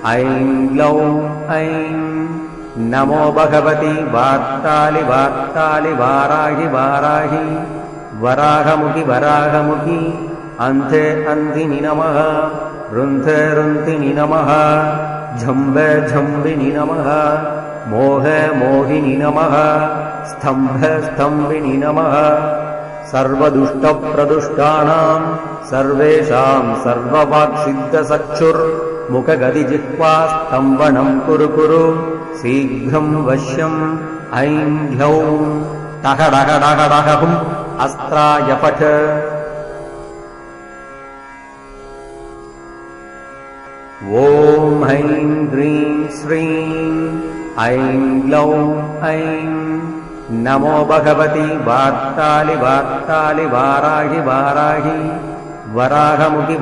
ऐं ग्लौं ऐं नमो भगवति वार्तालि वार्तालि वाराहि वाराहि वराहमुखि वराहमुखि अन्धे अन्धिनि नमः रुन्धे रुन्धिनि नमः झम्बे झम्बिनि नमः मोहे मोहिनि नमः स्तम्भे स्तम्भिनि नमः सर्वदुष्टप्रदुष्टानां सर्वेषां सर्ववाक्सिद्धचक्षुर्मुखगदिजिह्वा स्तम्भनं कुरु कुरु शीघ्रं वश्यम् ऐं ग्लौं टहडहडहडहुम् अस्त्राय पठ ॐ ऐं ह्रीं श्रीं ऐं ग्लौं ऐं नमो भगवति वार्तालि वार्तालि वाराहि वाराहि वराहमुखि